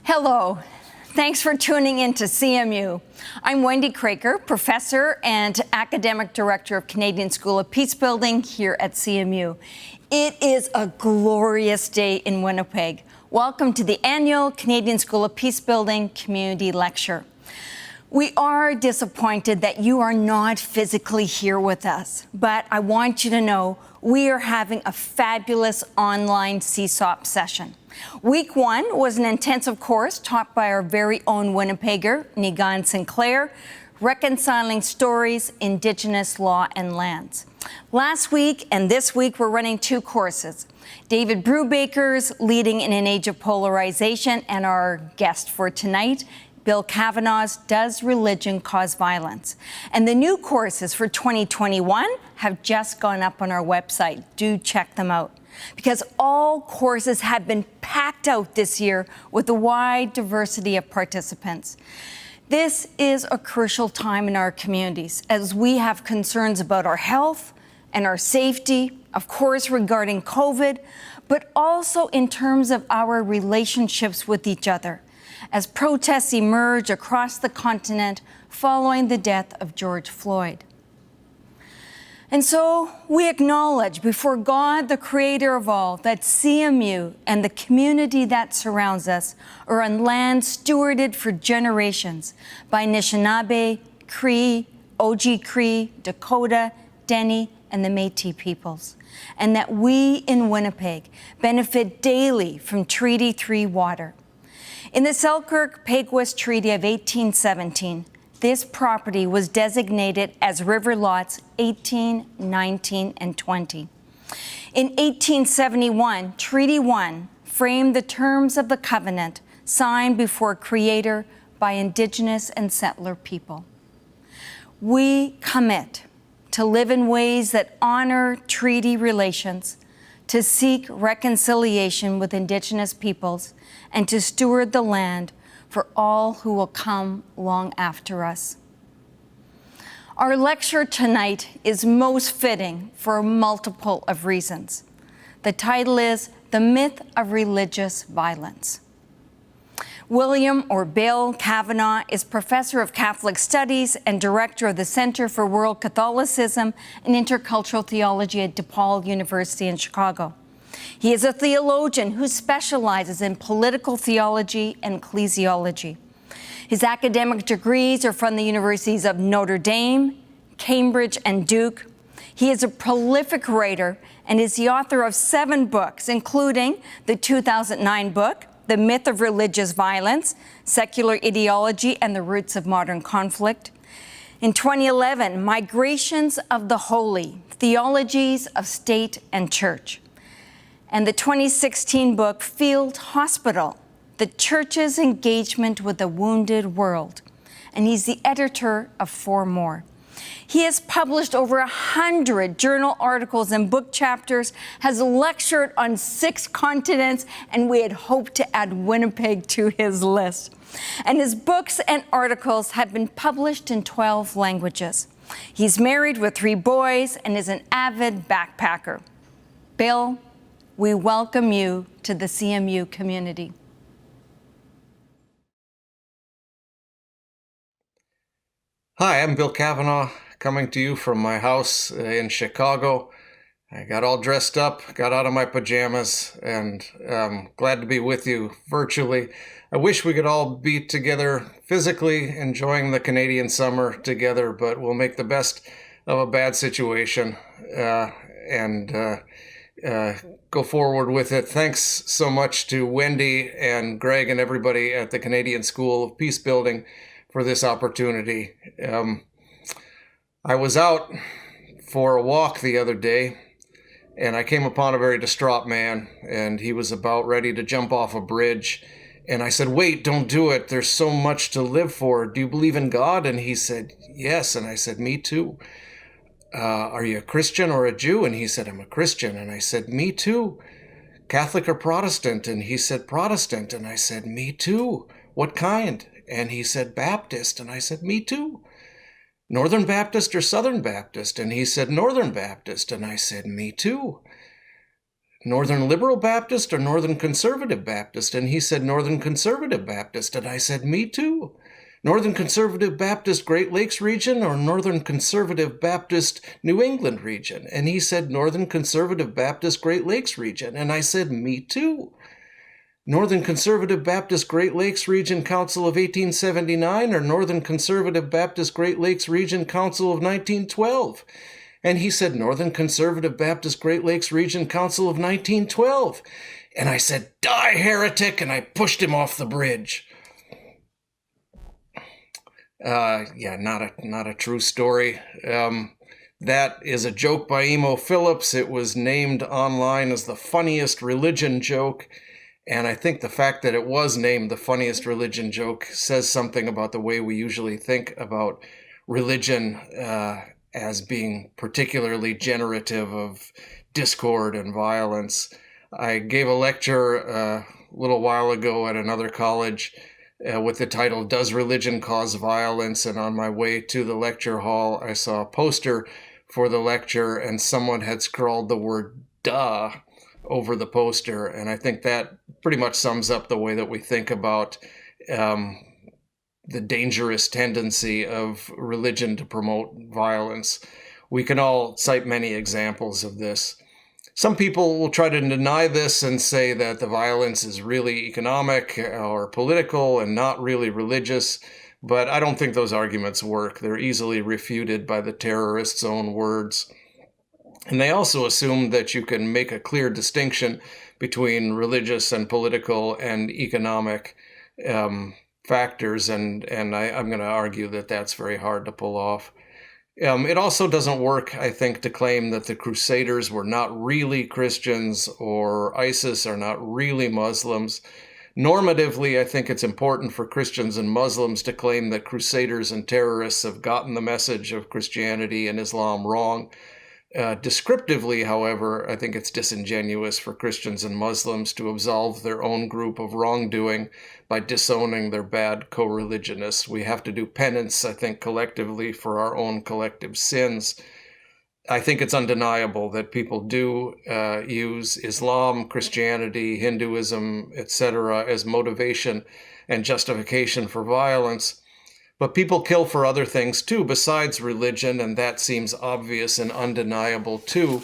Hello. Thanks for tuning in to CMU. I'm Wendy Craker, professor and academic director of Canadian School of Peacebuilding here at CMU. It is a glorious day in Winnipeg. Welcome to the annual Canadian School of Peacebuilding Community Lecture. We are disappointed that you are not physically here with us, but I want you to know we are having a fabulous online CSOP session. Week 1 was an intensive course taught by our very own Winnipegger, Nigan Sinclair, Reconciling Stories, Indigenous Law and Lands. Last week and this week we're running 2 courses. David Brubaker's Leading in an Age of Polarization, and our guest for tonight, Bill Cavanaugh's Does Religion Cause Violence? And the new courses for 2021 have just gone up on our website. Do check them out, because all courses have been packed out this year with a wide diversity of participants. This is a crucial time in our communities as we have concerns about our health and our safety, of course, regarding COVID, but also in terms of our relationships with each other, as protests emerge across the continent following the death of George Floyd. And so we acknowledge before God, the creator of all, that CMU and the community that surrounds us are on land stewarded for generations by Anishinaabe, Cree, Oji-Cree, Dakota, Dene, and the Métis peoples, and that we in Winnipeg benefit daily from Treaty 3 water. In the Selkirk-Peguis Treaty of 1817, this property was designated as river lots 18, 19, and 20. In 1871, Treaty 1 framed the terms of the covenant signed before Creator by Indigenous and settler people. We commit to live in ways that honor treaty relations, to seek reconciliation with Indigenous peoples, and to steward the land for all who will come long after us. Our lecture tonight is most fitting for multiple of reasons. The title is The Myth of Religious Violence. William, or Bill, Cavanaugh is professor of Catholic Studies and director of the Center for World Catholicism and Intercultural Theology at DePaul University in Chicago. He is a theologian who specializes in political theology and ecclesiology. His academic degrees are from the universities of Notre Dame, Cambridge, and Duke. He is a prolific writer and is the author of 7 books, including the 2009 book, The Myth of Religious Violence, Secular Ideology and the Roots of Modern Conflict. In 2011, Migrations of the Holy, Theologies of State and Church. And the 2016 book, Field Hospital, The Church's Engagement with a Wounded World. And he's the editor of 4 more. He has published over 100 journal articles and book chapters, has lectured on 6 continents, and we had hoped to add Winnipeg to his list. And his books and articles have been published in 12 languages. He's married with 3 boys and is an avid backpacker. Bill, we welcome you to the CMU community. Hi, I'm Bill Cavanaugh, coming to you from my house in Chicago. I got all dressed up, got out of my pajamas, and I'm glad to be with you virtually. I wish we could all be together physically, enjoying the Canadian summer together, but we'll make the best of a bad situation and go forward with it. Thanks so much to Wendy and Greg and everybody at the Canadian School of Peacebuilding for this opportunity. I was out for a walk the other day, and I came upon a very distraught man, and he was about ready to jump off a bridge. And I said, "Wait, don't do it. There's so much to live for. Do you believe in God?" And he said, "Yes." And I said, "Me too." "Are you a Christian or a Jew?" And he said, "I'm a Christian." And I said, "Me too." "Catholic or Protestant?" And he said, "Protestant." And I said, "Me too." "What kind?" And he said, "Baptist." And I said, "Me too." "Northern Baptist or Southern Baptist?" And he said, "Northern Baptist." And I said, "Me too." Northern Liberal Baptist or Northern Conservative Baptist? And he said, Northern Conservative Baptist. And I said, me too. Northern Conservative Baptist Great Lakes region or Northern Conservative Baptist New England region? And he said, Northern Conservative Baptist Great Lakes region. And I said, me too. Northern Conservative Baptist Great Lakes Region Council of 1879 or Northern Conservative Baptist Great Lakes Region Council of 1912? And he said, Northern Conservative Baptist Great Lakes Region Council of 1912. And I said, die, heretic, and I pushed him off the bridge. Not a true story. That is a joke by Emo Phillips. It was named online as the funniest religion joke. And I think the fact that it was named the funniest religion joke says something about the way we usually think about religion as being particularly generative of discord and violence. I gave a lecture a little while ago at another college with the title, Does Religion Cause Violence? And on my way to the lecture hall, I saw a poster for the lecture and someone had scrawled the word duh over the poster. And I think that pretty much sums up the way that we think about the dangerous tendency of religion to promote violence. We can all cite many examples of this. Some people will try to deny this and say that the violence is really economic or political and not really religious, but I don't think those arguments work. They're easily refuted by the terrorists' own words. And they also assume that you can make a clear distinction between religious and political and economic factors, and I'm going to argue that that's very hard to pull off. It also doesn't work, I think, to claim that the Crusaders were not really Christians or ISIS are not really Muslims. Normatively, I think it's important for Christians and Muslims to claim that Crusaders and terrorists have gotten the message of Christianity and Islam wrong. Descriptively, however, I think it's disingenuous for Christians and Muslims to absolve their own group of wrongdoing by disowning their bad co-religionists. We have to do penance, I think, collectively for our own collective sins. I think it's undeniable that people do use Islam, Christianity, Hinduism, etc. as motivation and justification for violence. But people kill for other things too, besides religion, and that seems obvious and undeniable too.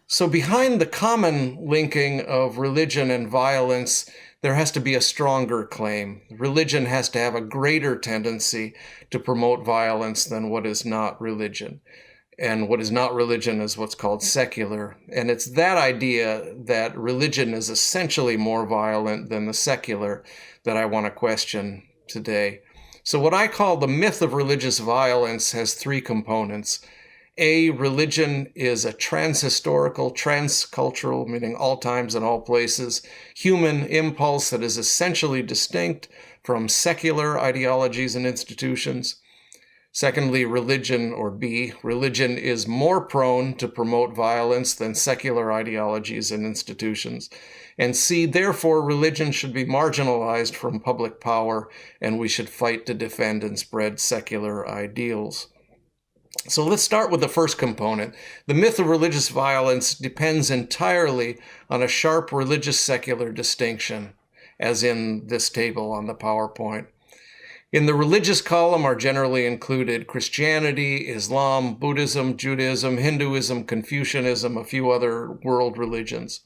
So behind the common linking of religion and violence, there has to be a stronger claim. Religion has to have a greater tendency to promote violence than what is not religion. And what is not religion is what's called secular. And it's that idea that religion is essentially more violent than the secular that I want to question today. So what I call the myth of religious violence has three components. A, religion is a transhistorical, transcultural, meaning all times and all places, human impulse that is essentially distinct from secular ideologies and institutions. Secondly, religion, or B, religion is more prone to promote violence than secular ideologies and institutions. And C, therefore, religion should be marginalized from public power, and we should fight to defend and spread secular ideals. So let's start with the first component. The myth of religious violence depends entirely on a sharp religious-secular distinction, as in this table on the PowerPoint. In the religious column are generally included Christianity, Islam, Buddhism, Judaism, Hinduism, Confucianism, a few other world religions.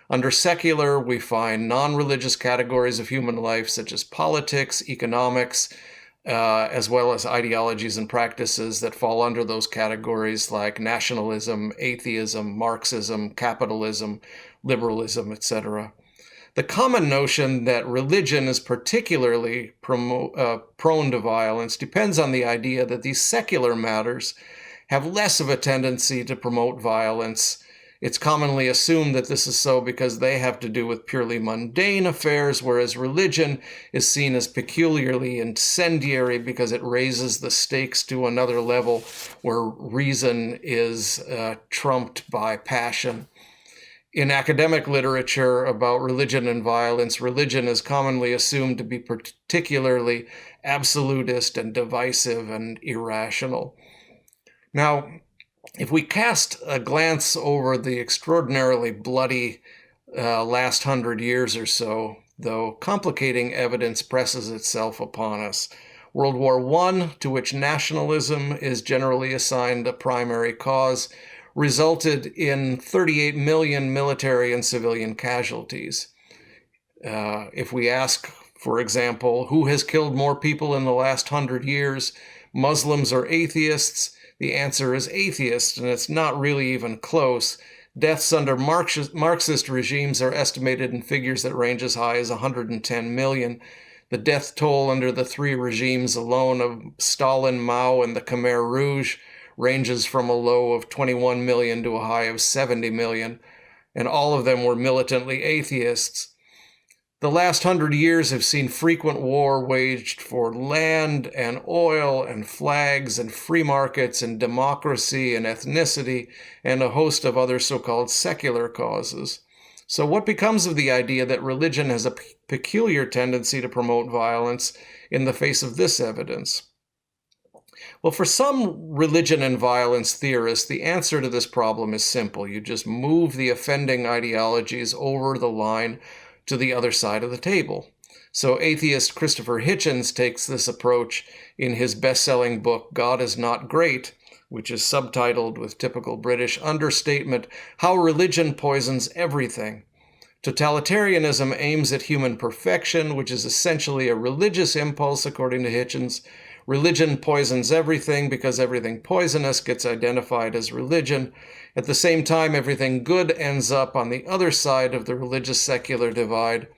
Under secular, we find non-religious categories of human life such as politics, economics, as well as ideologies and practices that fall under those categories like nationalism, atheism, Marxism, capitalism, liberalism, etc. The common notion that religion is particularly prone to violence depends on the idea that these secular matters have less of a tendency to promote violence. It's commonly assumed that this is so because they have to do with purely mundane affairs, whereas religion is seen as peculiarly incendiary because it raises the stakes to another level where reason is trumped by passion. In academic literature about religion and violence, religion is commonly assumed to be particularly absolutist and divisive and irrational. Now, If we cast a glance over the extraordinarily bloody last 100 years or so, though complicating evidence presses itself upon us. World War I, to which nationalism is generally assigned a primary cause, resulted in 38 million military and civilian casualties. If we ask, for example, who has killed more people in the last 100 years, Muslims or atheists, the answer is atheists, and it's not really even close. Deaths under Marxist regimes are estimated in figures that range as high as 110 million. The death toll under the three regimes alone of Stalin, Mao, and the Khmer Rouge ranges from a low of 21 million to a high of 70 million, and all of them were militantly atheists. The last 100 years have seen frequent war waged for land and oil and flags and free markets and democracy and ethnicity and a host of other so-called secular causes. So what becomes of the idea that religion has a peculiar tendency to promote violence in the face of this evidence? Well, for some religion and violence theorists, the answer to this problem is simple. You just move the offending ideologies over the line to the other side of the table. So atheist Christopher Hitchens takes this approach in his best-selling book, God is Not Great, which is subtitled with typical British understatement, How Religion Poisons Everything. Totalitarianism aims at human perfection, which is essentially a religious impulse, according to Hitchens. Religion poisons everything because everything poisonous gets identified as religion. At the same time, everything good ends up on the other side of the religious-secular divide.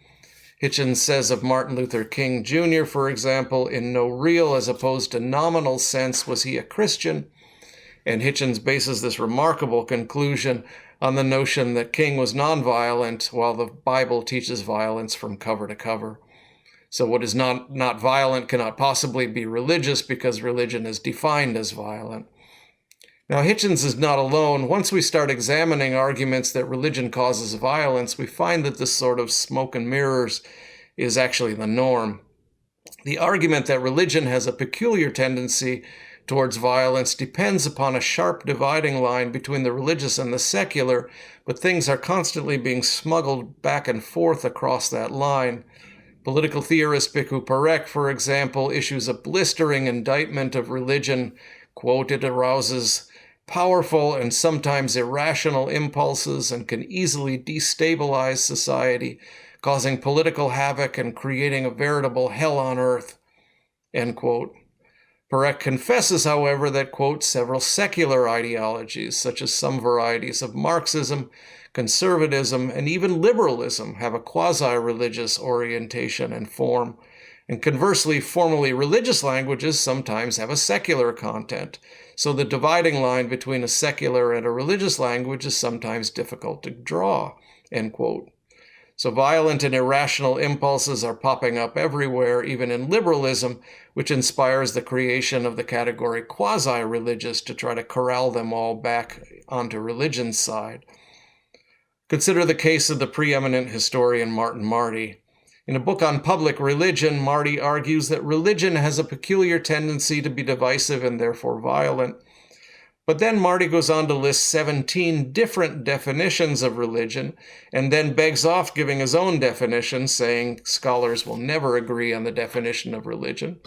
Hitchens says of Martin Luther King Jr., for example, in no real as opposed to nominal sense was he a Christian. And Hitchens bases this remarkable conclusion on the notion that King was nonviolent, while the Bible teaches violence from cover to cover. So what is not violent cannot possibly be religious because religion is defined as violent. Now, Hitchens is not alone. Once we start examining arguments that religion causes violence, we find that this sort of smoke and mirrors is actually the norm. The argument that religion has a peculiar tendency towards violence depends upon a sharp dividing line between the religious and the secular, but things are constantly being smuggled back and forth across that line. Political theorist Bhikkhu Parekh, for example, issues a blistering indictment of religion. Quote, it arouses powerful and sometimes irrational impulses and can easily destabilize society, causing political havoc and creating a veritable hell on earth, end quote. Parekh confesses, however, that, quote, several secular ideologies, such as some varieties of Marxism, conservatism, and even liberalism, have a quasi-religious orientation and form. And conversely, formally religious languages sometimes have a secular content. So the dividing line between a secular and a religious language is sometimes difficult to draw, end quote. So violent and irrational impulses are popping up everywhere, even in liberalism, which inspires the creation of the category quasi-religious to try to corral them all back onto religion's side. Consider the case of the preeminent historian Martin Marty. In a book on public religion, Marty argues that religion has a peculiar tendency to be divisive and therefore violent. But then Marty goes on to list 17 different definitions of religion, and then begs off giving his own definition, saying scholars will never agree on the definition of religion.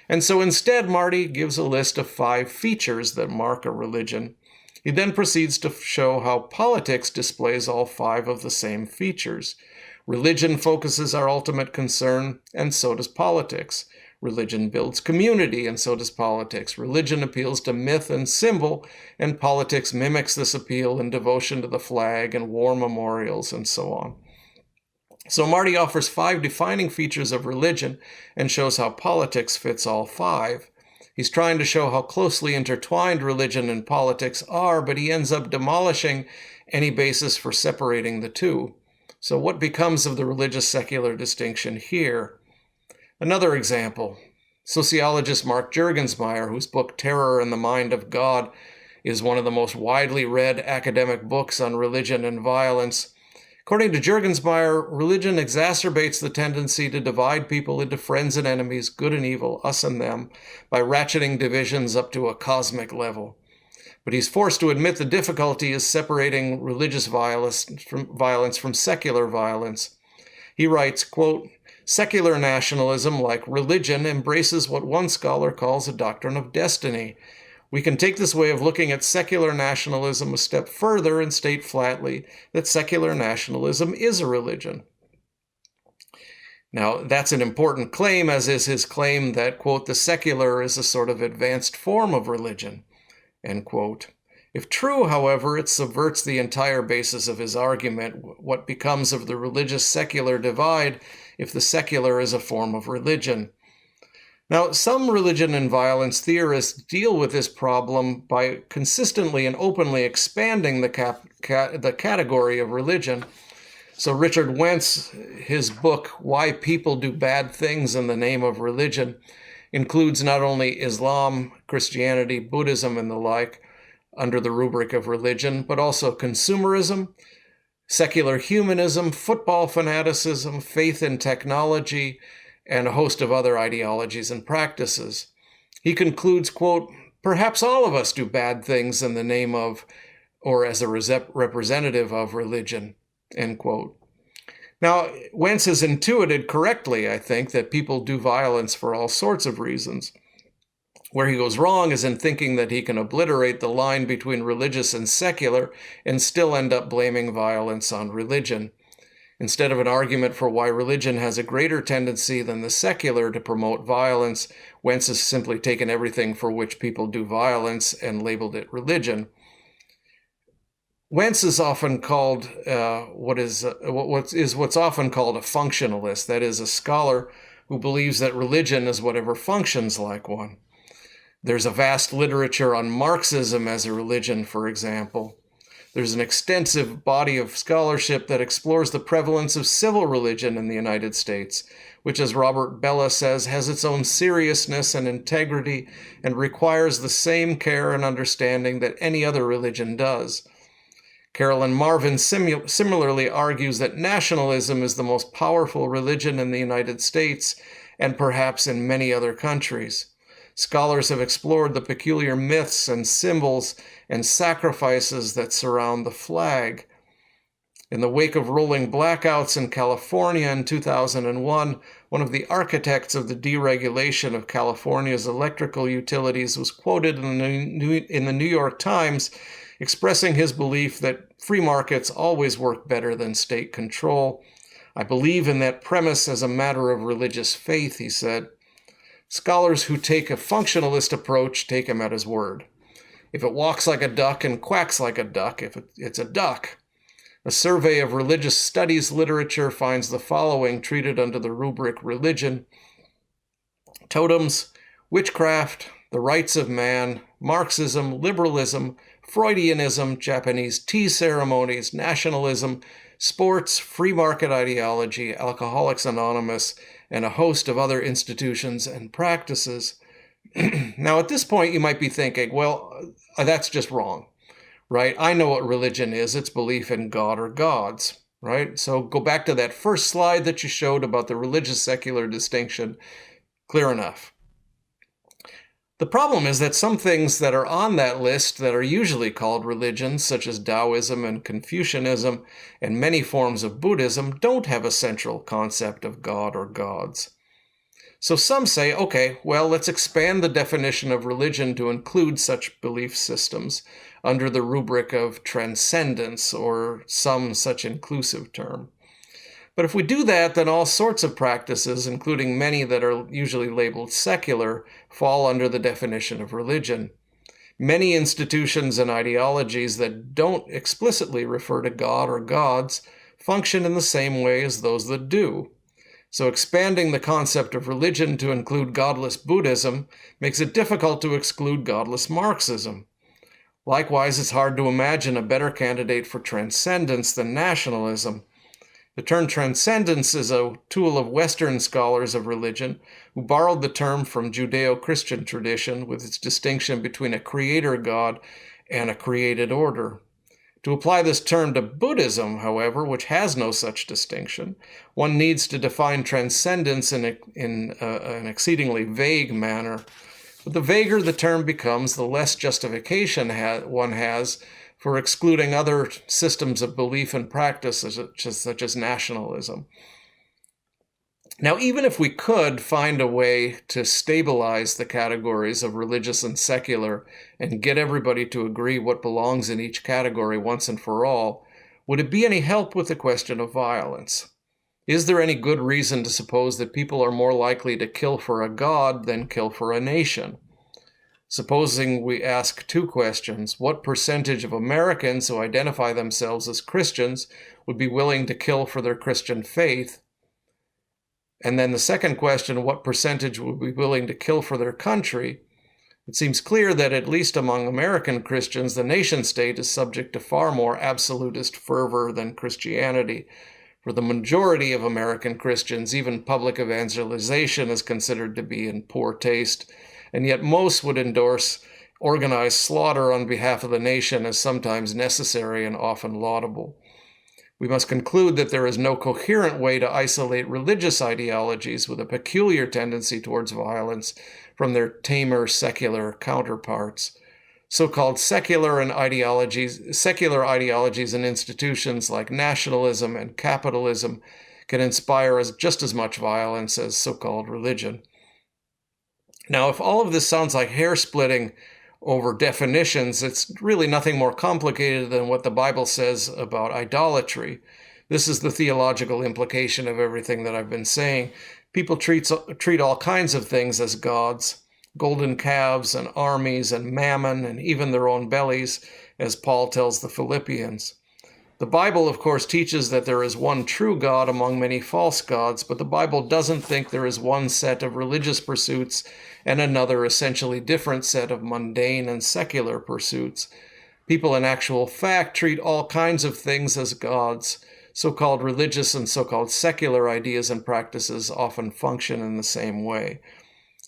And so instead, Marty gives a list of 5 features that mark a religion. He then proceeds to show how politics displays all 5 of the same features. Religion focuses our ultimate concern, and so does politics. Religion builds community, and so does politics. Religion appeals to myth and symbol, and politics mimics this appeal in devotion to the flag and war memorials, and so on. So Marty offers 5 defining features of religion and shows how politics fits all 5. He's trying to show how closely intertwined religion and politics are, but he ends up demolishing any basis for separating the two. So what becomes of the religious-secular distinction here? Another example, sociologist Mark Juergensmeyer, whose book Terror in the Mind of God is one of the most widely read academic books on religion and violence. According to Juergensmeyer, religion exacerbates the tendency to divide people into friends and enemies, good and evil, us and them, by ratcheting divisions up to a cosmic level. but he's forced to admit the difficulty is separating religious violence from secular violence. He writes, quote, "Secular nationalism, like religion, embraces what one scholar calls a doctrine of destiny. We can take this way of looking at secular nationalism a step further and state flatly that secular nationalism is a religion." Now, that's an important claim, as is his claim that, quote, "the secular is a sort of advanced form of religion," end quote. If true, however, it subverts the entire basis of his argument. What becomes of the religious-secular divide if the secular is a form of religion? Now, some religion and violence theorists deal with this problem by consistently and openly expanding the category of religion. So Richard Wentz, his book, Why People Do Bad Things in the Name of Religion, includes not only Islam, Christianity, Buddhism, and the like under the rubric of religion, but also consumerism, secular humanism, football fanaticism, faith in technology, and a host of other ideologies and practices. He concludes, quote, "Perhaps all of us do bad things in the name of or as a representative of religion," end quote. Now, Wentz has intuited correctly, I think, that people do violence for all sorts of reasons. Where he goes wrong is in thinking that he can obliterate the line between religious and secular and still end up blaming violence on religion. Instead of an argument for why religion has a greater tendency than the secular to promote violence, Wentz has simply taken everything for which people do violence and labeled it religion. Wentz is often called what's often called a functionalist, that is, a scholar who believes that religion is whatever functions like one. There's a vast literature on Marxism as a religion, for example. There's an extensive body of scholarship that explores the prevalence of civil religion in the United States, which, as Robert Bellah says, has its own seriousness and integrity and requires the same care and understanding that any other religion does. Carolyn Marvin similarly argues that nationalism is the most powerful religion in the United States and perhaps in many other countries. Scholars have explored the peculiar myths and symbols and sacrifices that surround the flag. In the wake of rolling blackouts in California in 2001, one of the architects of the deregulation of California's electrical utilities was quoted in the New York Times expressing his belief that free markets always work better than state control. "I believe in that premise as a matter of religious faith," he said. Scholars who take a functionalist approach take him at his word. If it walks like a duck and quacks like a duck, it's a duck. A survey of religious studies literature finds the following treated under the rubric religion: totems, witchcraft, the rights of man, Marxism, liberalism, Freudianism, Japanese tea ceremonies, nationalism, sports, free market ideology, Alcoholics Anonymous, and a host of other institutions and practices. Now, at this point, you might be thinking, well, that's just wrong, right? I know what religion is. It's belief in God or gods, right? So go back to that first slide that you showed about the religious-secular distinction. Clear enough. The problem is that some things that are on that list that are usually called religions, such as Taoism and Confucianism and many forms of Buddhism, don't have a central concept of God or gods. So some say, okay, well, let's expand the definition of religion to include such belief systems under the rubric of transcendence or some such inclusive term. But if we do that, then all sorts of practices, including many that are usually labeled secular, fall under the definition of religion. Many institutions and ideologies that don't explicitly refer to God or gods function in the same way as those that do. So expanding the concept of religion to include godless Buddhism makes it difficult to exclude godless Marxism. Likewise, it's hard to imagine a better candidate for transcendence than nationalism. The term transcendence is a tool of Western scholars of religion who borrowed the term from Judeo-Christian tradition with its distinction between a creator God and a created order. To apply this term to Buddhism, however, which has no such distinction, one needs to define transcendence in an exceedingly vague manner. But the vaguer the term becomes, the less justification one has for excluding other systems of belief and practice, such as nationalism. Now, even if we could find a way to stabilize the categories of religious and secular and get everybody to agree what belongs in each category once and for all, would it be any help with the question of violence? Is there any good reason to suppose that people are more likely to kill for a god than kill for a nation? Supposing we ask two questions, what percentage of Americans who identify themselves as Christians would be willing to kill for their Christian faith? And then the second question, what percentage would be willing to kill for their country? It seems clear that at least among American Christians, the nation state is subject to far more absolutist fervor than Christianity. For the majority of American Christians, even public evangelization is considered to be in poor taste, and yet most would endorse organized slaughter on behalf of the nation as sometimes necessary and often laudable. We must conclude that there is no coherent way to isolate religious ideologies with a peculiar tendency towards violence from their tamer secular counterparts. So-called secular ideologies and institutions like nationalism and capitalism can inspire just as much violence as so-called religion. Now, if all of this sounds like hair-splitting over definitions, it's really nothing more complicated than what the Bible says about idolatry. This is the theological implication of everything that I've been saying. People treat all kinds of things as gods, golden calves and armies and mammon and even their own bellies, as Paul tells the Philippians. The Bible, of course, teaches that there is one true God among many false gods, but the Bible doesn't think there is one set of religious pursuits and another essentially different set of mundane and secular pursuits. People in actual fact treat all kinds of things as gods. So-called religious and so-called secular ideas and practices often function in the same way.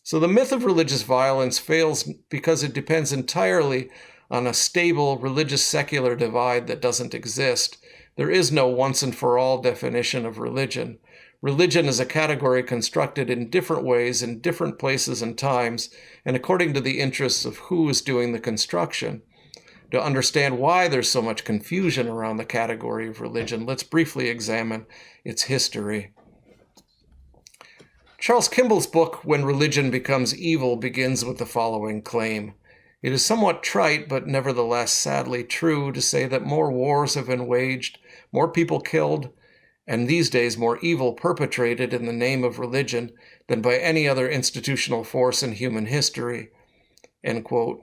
So the myth of religious violence fails because it depends entirely on a stable religious-secular divide that doesn't exist. There is no once-and-for-all definition of religion. Religion is a category constructed in different ways in different places and times, and according to the interests of who is doing the construction. To understand why there's so much confusion around the category of religion, let's briefly examine its history. Charles Kimball's book, When Religion Becomes Evil, begins with the following claim. It is somewhat trite, but nevertheless sadly true, to say that more wars have been waged, more people killed, and these days more evil perpetrated in the name of religion than by any other institutional force in human history. End quote.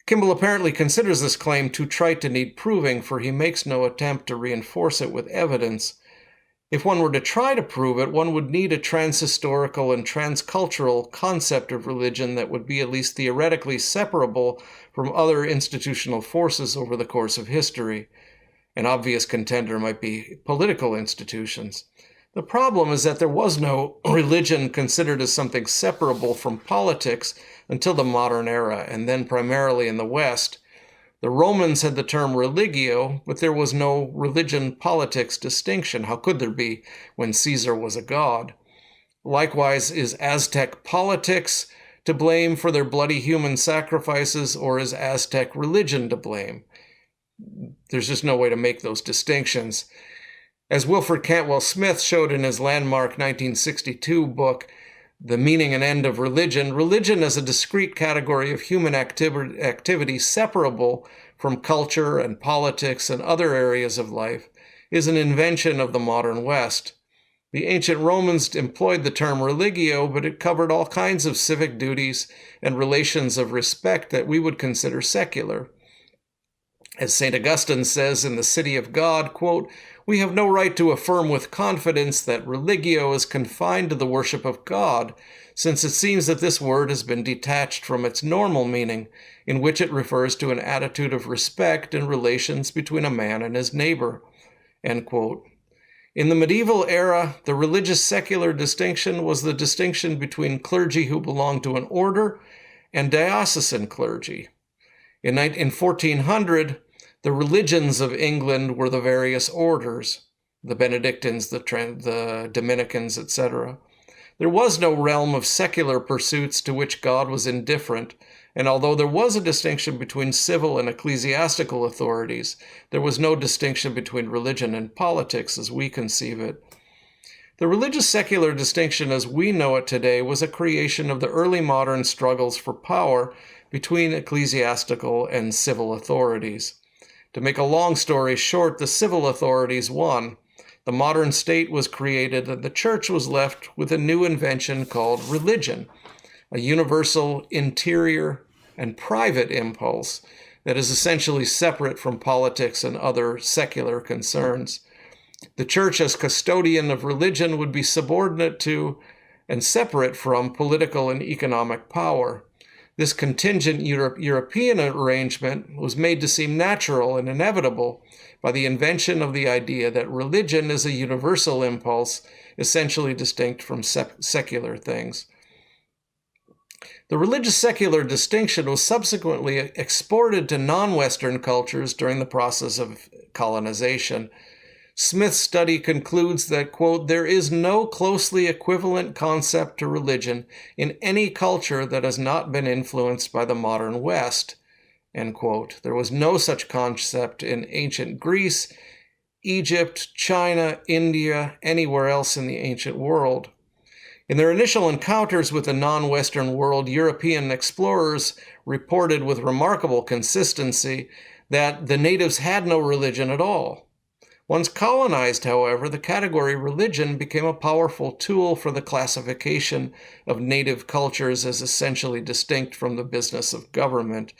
Kimball apparently considers this claim too trite to need proving, for he makes no attempt to reinforce it with evidence. If one were to try to prove it, one would need a transhistorical and transcultural concept of religion that would be at least theoretically separable from other institutional forces over the course of history. An obvious contender might be political institutions. The problem is that there was no religion considered as something separable from politics until the modern era, and then primarily in the West. The Romans had the term religio, but there was no religion-politics distinction. How could there be when Caesar was a god? Likewise, is Aztec politics to blame for their bloody human sacrifices, or is Aztec religion to blame? There's just no way to make those distinctions. As Wilfred Cantwell Smith showed in his landmark 1962 book, The Meaning and End of Religion, religion as a discrete category of human activity separable from culture and politics and other areas of life is an invention of the modern West. The ancient Romans employed the term religio, but it covered all kinds of civic duties and relations of respect that we would consider secular. As St. Augustine says in The City of God, quote, "We have no right to affirm with confidence that religio is confined to the worship of God, since it seems that this word has been detached from its normal meaning, in which it refers to an attitude of respect and relations between a man and his neighbor." End quote. In the medieval era, the religious-secular distinction was the distinction between clergy who belonged to an order and diocesan clergy. In 1400, the religions of England were the various orders, the Benedictines, the Dominicans, etc. There was no realm of secular pursuits to which God was indifferent, and although there was a distinction between civil and ecclesiastical authorities, there was no distinction between religion and politics as we conceive it. The religious-secular distinction as we know it today was a creation of the early modern struggles for power between ecclesiastical and civil authorities. To make a long story short, the civil authorities won. The modern state was created, and the church was left with a new invention called religion, a universal, interior, and private impulse that is essentially separate from politics and other secular concerns. The church, as custodian of religion, would be subordinate to and separate from political and economic power. This contingent European arrangement was made to seem natural and inevitable by the invention of the idea that religion is a universal impulse, essentially distinct from secular things. The religious-secular distinction was subsequently exported to non-Western cultures during the process of colonization. Smith's study concludes that, quote, there is no closely equivalent concept to religion in any culture that has not been influenced by the modern West, end quote. There was no such concept in ancient Greece, Egypt, China, India, anywhere else in the ancient world. In their initial encounters with the non-Western world, European explorers reported with remarkable consistency that the natives had no religion at all. Once colonized, however, the category religion became a powerful tool for the classification of native cultures as essentially distinct from the business of government.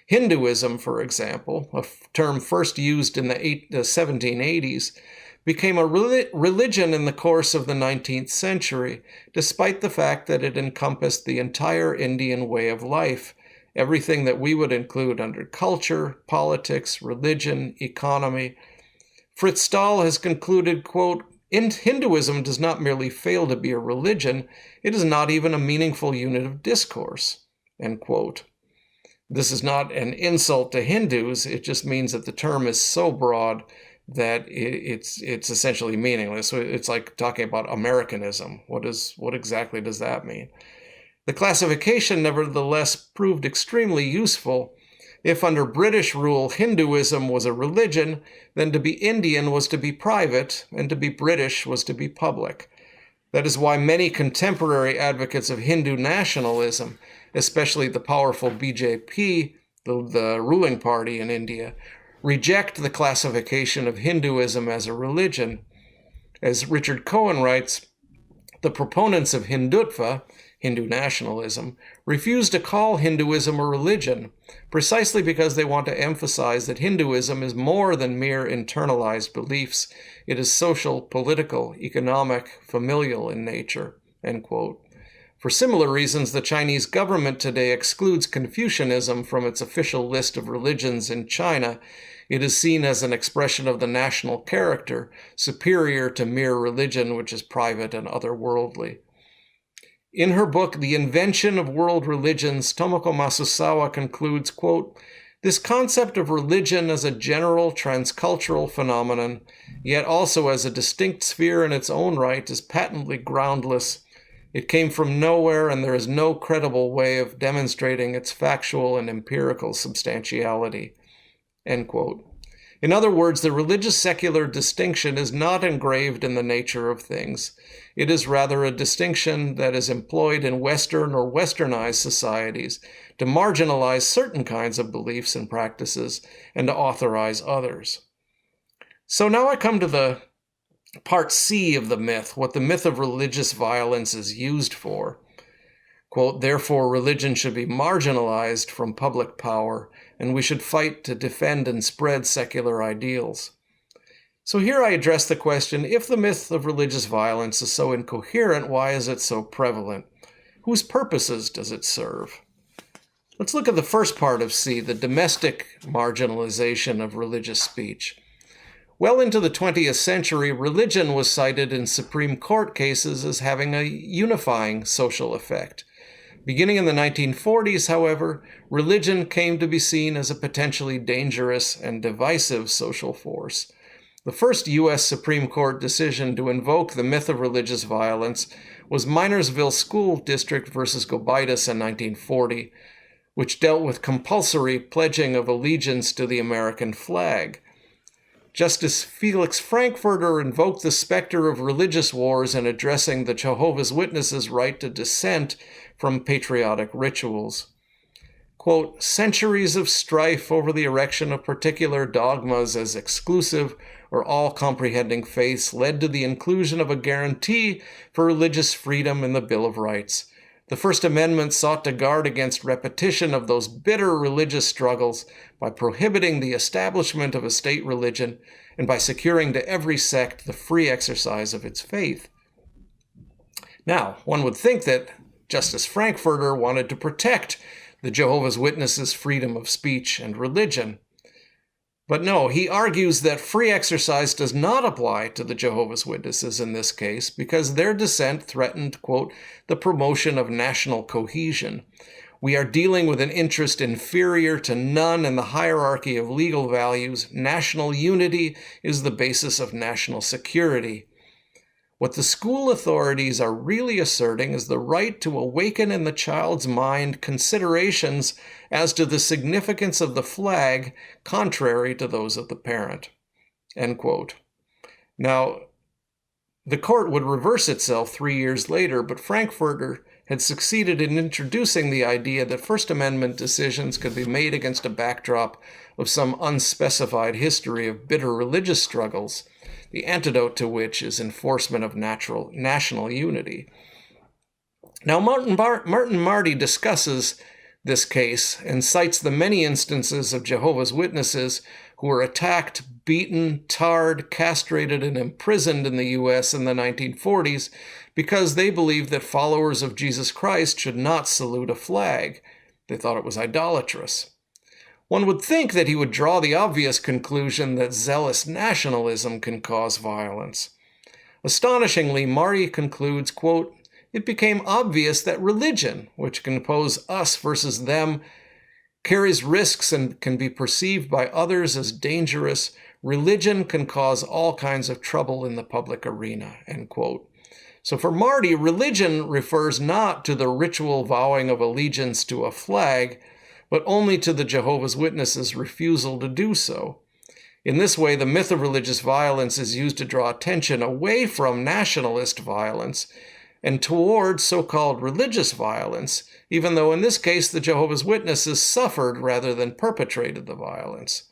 Hinduism, for example, a term first used in the 1780s, became a religion in the course of the 19th century, despite the fact that it encompassed the entire Indian way of life, everything that we would include under culture, politics, religion, economy. Fritz Stahl has concluded, quote, Hinduism does not merely fail to be a religion, it is not even a meaningful unit of discourse, end quote. This is not an insult to Hindus, it just means that the term is so broad that it's essentially meaningless. So it's like talking about Americanism. What exactly does that mean? The classification, nevertheless, proved extremely useful. If under British rule Hinduism was a religion, then to be Indian was to be private, and to be British was to be public. That is why many contemporary advocates of Hindu nationalism, especially the powerful BJP, the ruling party in India, reject the classification of Hinduism as a religion. As Richard Cohen writes, the proponents of Hindutva, Hindu nationalism, refuse to call Hinduism a religion, precisely because they want to emphasize that Hinduism is more than mere internalized beliefs. It is social, political, economic, familial in nature, end quote. For similar reasons, the Chinese government today excludes Confucianism from its official list of religions in China. It is seen as an expression of the national character, superior to mere religion, which is private and otherworldly. In her book, The Invention of World Religions, Tomoko Masusawa concludes, quote, this concept of religion as a general transcultural phenomenon, yet also as a distinct sphere in its own right, is patently groundless. It came from nowhere, and there is no credible way of demonstrating its factual and empirical substantiality, end quote. In other words, the religious-secular distinction is not engraved in the nature of things. It is rather a distinction that is employed in Western or Westernized societies to marginalize certain kinds of beliefs and practices and to authorize others. So now I come to the part C of the myth, what the myth of religious violence is used for. Quote, therefore, religion should be marginalized from public power, and we should fight to defend and spread secular ideals. So here I address the question, if the myth of religious violence is so incoherent, why is it so prevalent? Whose purposes does it serve? Let's look at the first part of C, the domestic marginalization of religious speech. Well into the 20th century, religion was cited in Supreme Court cases as having a unifying social effect. Beginning in the 1940s, however, religion came to be seen as a potentially dangerous and divisive social force. The first U.S. Supreme Court decision to invoke the myth of religious violence was Minersville School District versus Gobitis in 1940, which dealt with compulsory pledging of allegiance to the American flag. Justice Felix Frankfurter invoked the specter of religious wars in addressing the Jehovah's Witnesses' right to dissent from patriotic rituals. Quote, centuries of strife over the erection of particular dogmas as exclusive or all-comprehending faiths led to the inclusion of a guarantee for religious freedom in the Bill of Rights. The First Amendment sought to guard against repetition of those bitter religious struggles by prohibiting the establishment of a state religion and by securing to every sect the free exercise of its faith. Now, one would think that Justice Frankfurter wanted to protect the Jehovah's Witnesses' freedom of speech and religion. But no, he argues that free exercise does not apply to the Jehovah's Witnesses in this case because their dissent threatened, quote, the promotion of national cohesion. We are dealing with an interest inferior to none in the hierarchy of legal values. National unity is the basis of national security. What the school authorities are really asserting is the right to awaken in the child's mind considerations as to the significance of the flag contrary to those of the parent. End quote. Now, the court would reverse itself 3 years later, but Frankfurter had succeeded in introducing the idea that First Amendment decisions could be made against a backdrop of some unspecified history of bitter religious struggles, the antidote to which is enforcement of national unity. Now, Martin Marty discusses this case and cites the many instances of Jehovah's Witnesses who were attacked, beaten, tarred, castrated, and imprisoned in the U.S. in the 1940s because they believed that followers of Jesus Christ should not salute a flag. They thought it was idolatrous. One would think that he would draw the obvious conclusion that zealous nationalism can cause violence. Astonishingly, Marty concludes, quote, it became obvious that religion, which can pose us versus them, carries risks and can be perceived by others as dangerous. Religion can cause all kinds of trouble in the public arena, end quote. So for Marty, religion refers not to the ritual vowing of allegiance to a flag, but only to the Jehovah's Witnesses' refusal to do so. In this way, the myth of religious violence is used to draw attention away from nationalist violence and toward so-called religious violence, even though in this case the Jehovah's Witnesses suffered rather than perpetrated the violence.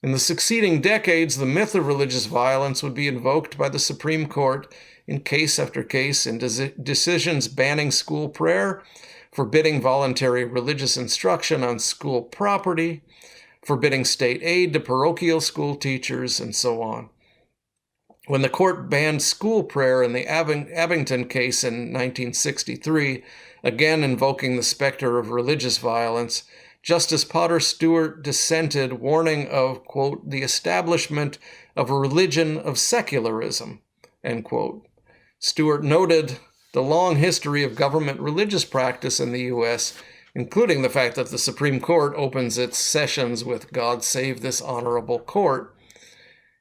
In the succeeding decades, the myth of religious violence would be invoked by the Supreme Court in case after case in decisions banning school prayer, forbidding voluntary religious instruction on school property, forbidding state aid to parochial school teachers, and so on. When the court banned school prayer in the Abington case in 1963, again invoking the specter of religious violence, Justice Potter Stewart dissented, warning of, quote, the establishment of a religion of secularism, end quote. Stewart noted the long history of government religious practice in the U.S., including the fact that the Supreme Court opens its sessions with God Save This Honorable Court.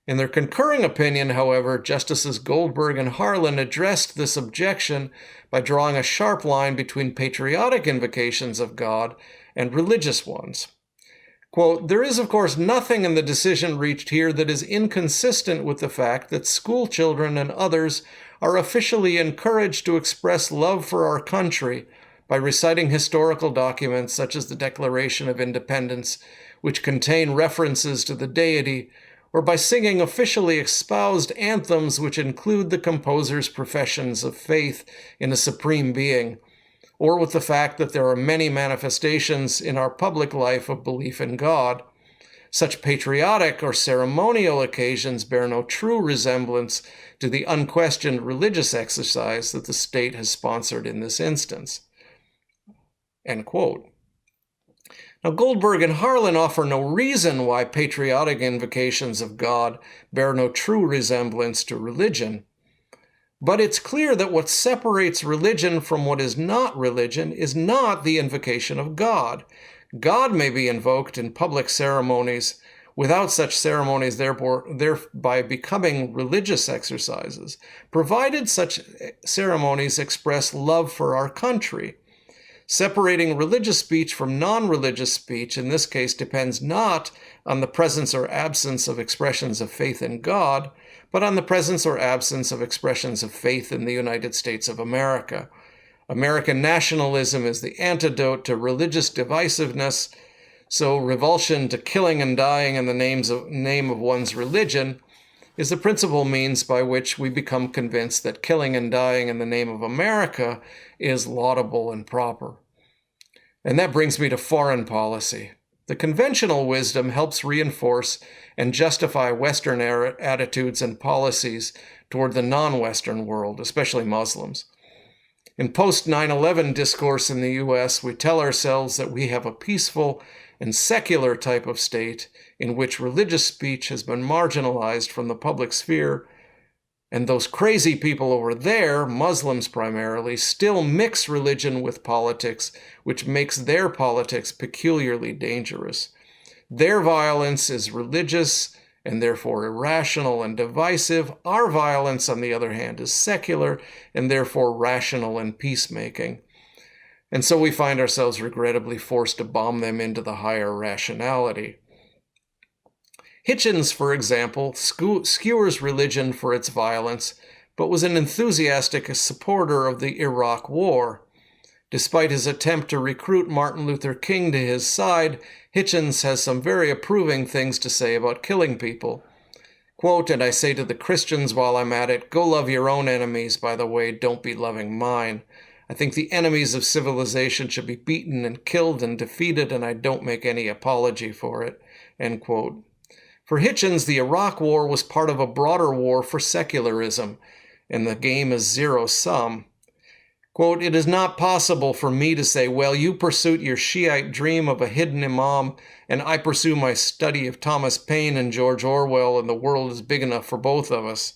In their concurring opinion, however, Justices Goldberg and Harlan addressed this objection by drawing a sharp line between patriotic invocations of God and religious ones. Quote, there is, of course, nothing in the decision reached here that is inconsistent with the fact that school children and others are officially encouraged to express love for our country by reciting historical documents such as the Declaration of Independence, which contain references to the deity, or by singing officially espoused anthems which include the composer's professions of faith in a supreme being, or with the fact that there are many manifestations in our public life of belief in God. Such patriotic or ceremonial occasions bear no true resemblance to the unquestioned religious exercise that the state has sponsored in this instance. End quote. Now, Goldberg and Harlan offer no reason why patriotic invocations of God bear no true resemblance to religion. But it's clear that what separates religion from what is not religion is not the invocation of God. God may be invoked in public ceremonies without such ceremonies thereby becoming religious exercises, provided such ceremonies express love for our country. Separating religious speech from non-religious speech in this case depends not on the presence or absence of expressions of faith in God, but on the presence or absence of expressions of faith in the United States of America. American nationalism is the antidote to religious divisiveness, so revulsion to killing and dying in the name of one's religion is the principal means by which we become convinced that killing and dying in the name of America is laudable and proper. And that brings me to foreign policy. The conventional wisdom helps reinforce and justify Western attitudes and policies toward the non-Western world, especially Muslims. In post-9/11 discourse in the U.S., we tell ourselves that we have a peaceful and secular type of state in which religious speech has been marginalized from the public sphere, and those crazy people over there, Muslims primarily, still mix religion with politics, which makes their politics peculiarly dangerous. Their violence is religious and therefore irrational and divisive. Our violence, on the other hand, is secular and therefore rational and peacemaking. And so we find ourselves regrettably forced to bomb them into the higher rationality. Hitchens, for example, skewers religion for its violence, but was an enthusiastic supporter of the Iraq War. Despite his attempt to recruit Martin Luther King to his side, Hitchens has some very approving things to say about killing people. Quote, "And I say to the Christians while I'm at it, go love your own enemies, by the way, don't be loving mine. I think the enemies of civilization should be beaten and killed and defeated, and I don't make any apology for it." End quote. For Hitchens, the Iraq War was part of a broader war for secularism, and the game is zero-sum. Quote, "It is not possible for me to say, well, you pursue your Shiite dream of a hidden imam, and I pursue my study of Thomas Paine and George Orwell, and the world is big enough for both of us.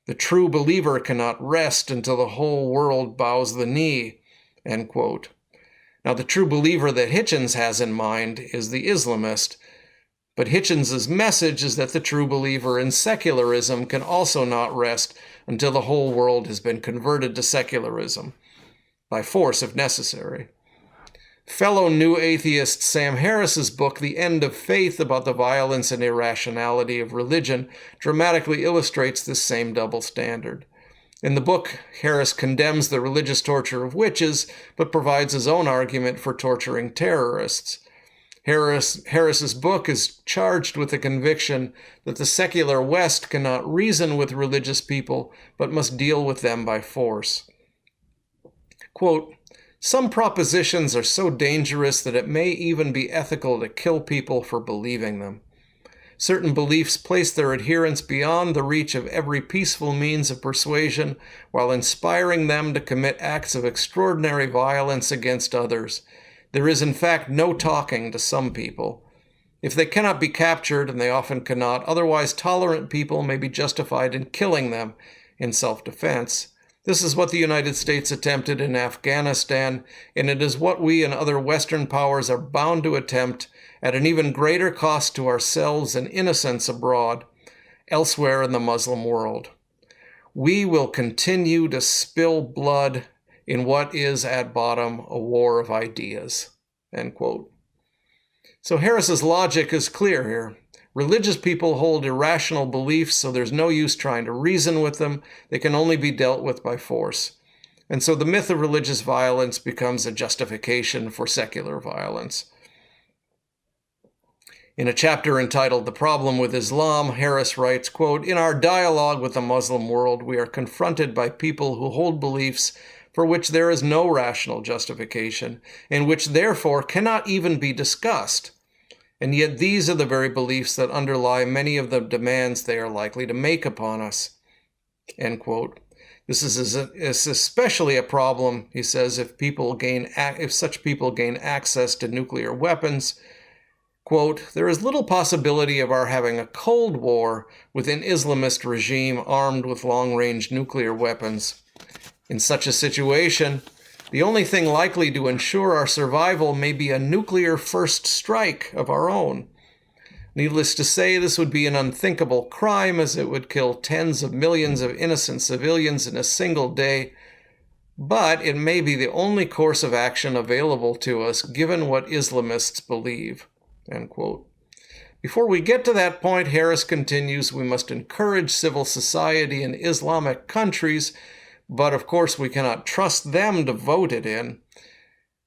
The true believer cannot rest until the whole world bows the knee." End quote. Now, the true believer that Hitchens has in mind is the Islamist, but Hitchens' message is that the true believer in secularism can also not rest until the whole world has been converted to secularism, by force if necessary. Fellow New Atheist Sam Harris's book, The End of Faith, about the violence and irrationality of religion, dramatically illustrates this same double standard. In the book, Harris condemns the religious torture of witches, but provides his own argument for torturing terrorists. Harris's book is charged with the conviction that the secular West cannot reason with religious people, but must deal with them by force. Quote, "Some propositions are so dangerous that it may even be ethical to kill people for believing them. Certain beliefs place their adherents beyond the reach of every peaceful means of persuasion, while inspiring them to commit acts of extraordinary violence against others. There is in fact no talking to some people. If they cannot be captured, and they often cannot, otherwise tolerant people may be justified in killing them in self-defense. This is what the United States attempted in Afghanistan, and it is what we and other Western powers are bound to attempt at an even greater cost to ourselves and innocents abroad, elsewhere in the Muslim world. We will continue to spill blood in what is at bottom a war of ideas." End quote. So Harris's logic is clear here. Religious people hold irrational beliefs, so there's no use trying to reason with them. They can only be dealt with by force. And so the myth of religious violence becomes a justification for secular violence. In a chapter entitled The Problem with Islam, Harris writes, quote, "In our dialogue with the Muslim world, we are confronted by people who hold beliefs for which there is no rational justification, and which therefore cannot even be discussed. And yet these are the very beliefs that underlie many of the demands they are likely to make upon us." End quote. This is especially a problem, he says, if such people gain access to nuclear weapons. Quote, "There is little possibility of our having a Cold War with an Islamist regime armed with long-range nuclear weapons. In such a situation, the only thing likely to ensure our survival may be a nuclear first strike of our own. Needless to say, this would be an unthinkable crime, as it would kill tens of millions of innocent civilians in a single day, but it may be the only course of action available to us given what Islamists believe." End quote. Before we get to that point, Harris continues, "We must encourage civil society in Islamic countries, but of course we cannot trust them to vote it in.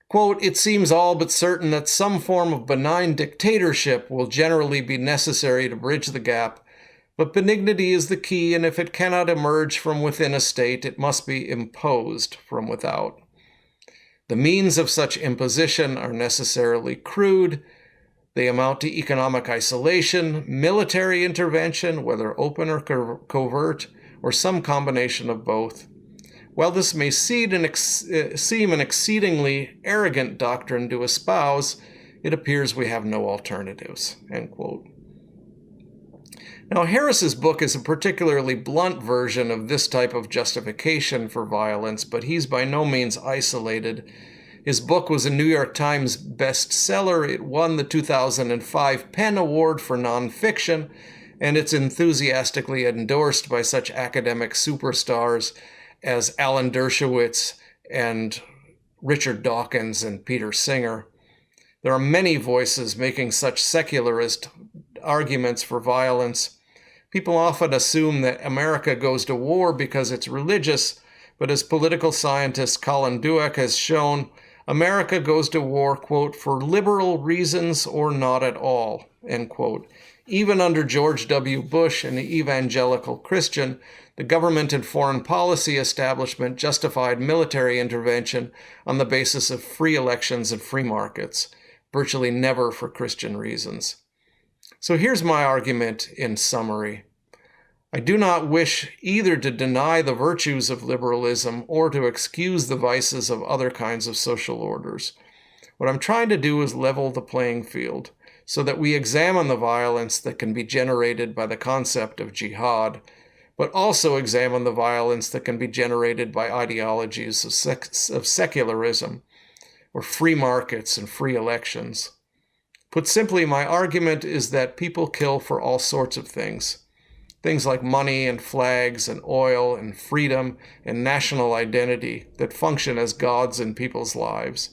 Quote, it seems all but certain that some form of benign dictatorship will generally be necessary to bridge the gap, but benignity is the key, and if it cannot emerge from within a state, it must be imposed from without. The means of such imposition are necessarily crude. They amount to economic isolation, military intervention, whether open or covert, or some combination of both. While this may seem an exceedingly arrogant doctrine to espouse, it appears we have no alternatives." End quote. Now, Harris's book is a particularly blunt version of this type of justification for violence, but he's by no means isolated. His book was a New York Times bestseller. It won the 2005 PEN Award for Nonfiction, and it's enthusiastically endorsed by such academic superstars as Alan Dershowitz and Richard Dawkins and Peter Singer. There are many voices making such secularist arguments for violence. People often assume that America goes to war because it's religious, but as political scientist Colin Dweck has shown, America goes to war, quote, for liberal reasons or not at all, end quote. Even under George W. Bush, an evangelical Christian, the government and foreign policy establishment justified military intervention on the basis of free elections and free markets, virtually never for Christian reasons. So here's my argument in summary. I do not wish either to deny the virtues of liberalism or to excuse the vices of other kinds of social orders. What I'm trying to do is level the playing field so that we examine the violence that can be generated by the concept of jihad, but also examine the violence that can be generated by ideologies of secularism or free markets and free elections. Put simply, my argument is that people kill for all sorts of things. Things like money and flags and oil and freedom and national identity that function as gods in people's lives.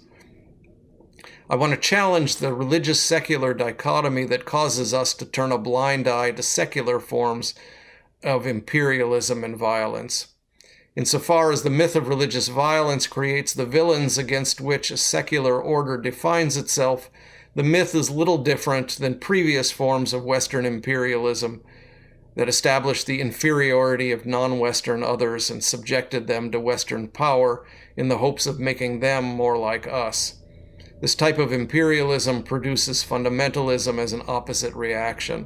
I want to challenge the religious-secular dichotomy that causes us to turn a blind eye to secular forms of imperialism and violence. Insofar as the myth of religious violence creates the villains against which a secular order defines itself, the myth is little different than previous forms of Western imperialism that established the inferiority of non-Western others and subjected them to Western power in the hopes of making them more like us. This type of imperialism produces fundamentalism as an opposite reaction.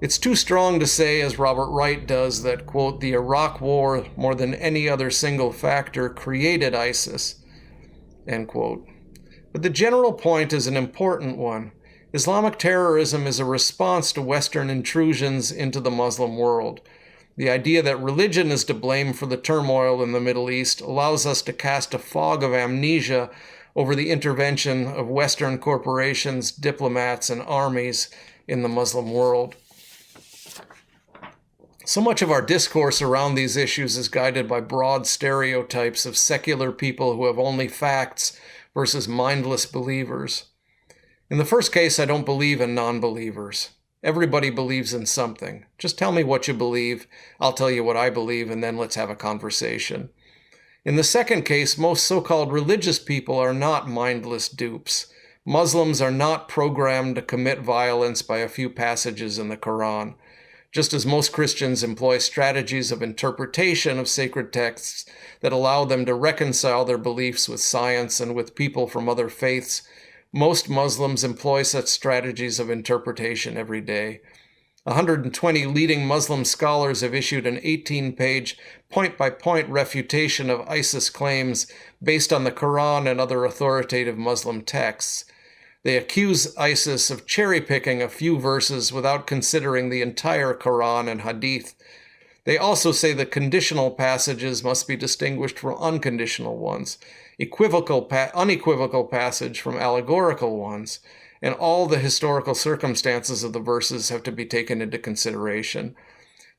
It's too strong to say, as Robert Wright does, that, quote, the Iraq War, more than any other single factor, created ISIS, end quote. But the general point is an important one. Islamic terrorism is a response to Western intrusions into the Muslim world. The idea that religion is to blame for the turmoil in the Middle East allows us to cast a fog of amnesia over the intervention of Western corporations, diplomats, and armies in the Muslim world. So much of our discourse around these issues is guided by broad stereotypes of secular people who have only facts versus mindless believers. In the first case, I don't believe in non-believers. Everybody believes in something. Just tell me what you believe, I'll tell you what I believe, and then let's have a conversation. In the second case, most so-called religious people are not mindless dupes. Muslims are not programmed to commit violence by a few passages in the Quran. Just as most Christians employ strategies of interpretation of sacred texts that allow them to reconcile their beliefs with science and with people from other faiths, most Muslims employ such strategies of interpretation every day. 120 leading Muslim scholars have issued an 18-page point-by-point refutation of ISIS claims based on the Quran and other authoritative Muslim texts. They accuse ISIS of cherry-picking a few verses without considering the entire Quran and Hadith. They also say that conditional passages must be distinguished from unconditional ones, unequivocal passage from allegorical ones, and all the historical circumstances of the verses have to be taken into consideration.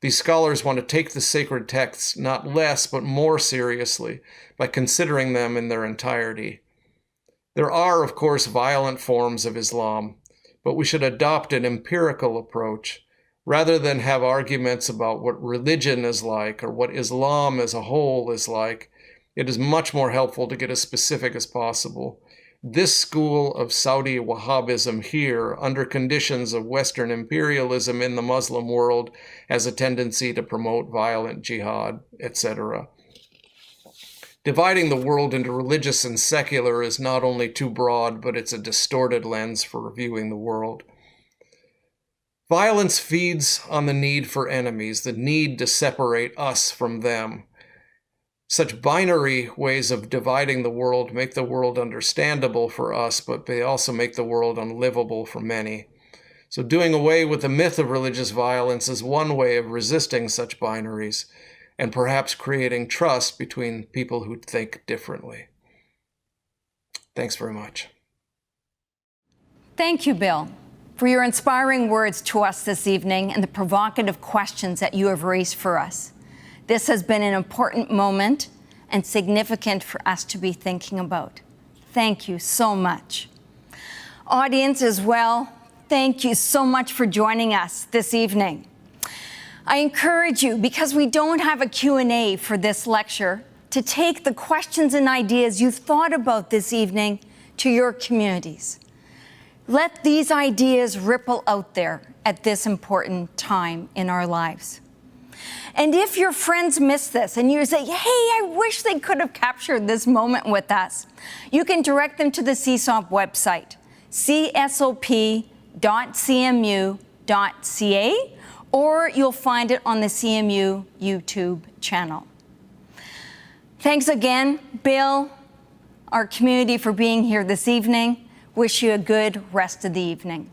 These scholars want to take the sacred texts not less but more seriously by considering them in their entirety. There are, of course, violent forms of Islam, but we should adopt an empirical approach rather than have arguments about what religion is like or what Islam as a whole is like. It is much more helpful to get as specific as possible. This school of Saudi Wahhabism here, under conditions of Western imperialism in the Muslim world, has a tendency to promote violent jihad, etc. Dividing the world into religious and secular is not only too broad, but it's a distorted lens for viewing the world. Violence feeds on the need for enemies, the need to separate us from them. Such binary ways of dividing the world make the world understandable for us, but they also make the world unlivable for many. So doing away with the myth of religious violence is one way of resisting such binaries and perhaps creating trust between people who think differently. Thanks very much. Thank you, Bill, for your inspiring words to us this evening and the provocative questions that you have raised for us. This has been an important moment and significant for us to be thinking about. Thank you so much. Audience as well, thank you so much for joining us this evening. I encourage you, because we don't have a Q&A for this lecture, to take the questions and ideas you've thought about this evening to your communities. Let these ideas ripple out there at this important time in our lives. And if your friends miss this and you say, hey, I wish they could have captured this moment with us, you can direct them to the CSOP website, csop.cmu.ca, or you'll find it on the CMU YouTube channel. Thanks again, Bill, our community, for being here this evening. Wish you a good rest of the evening.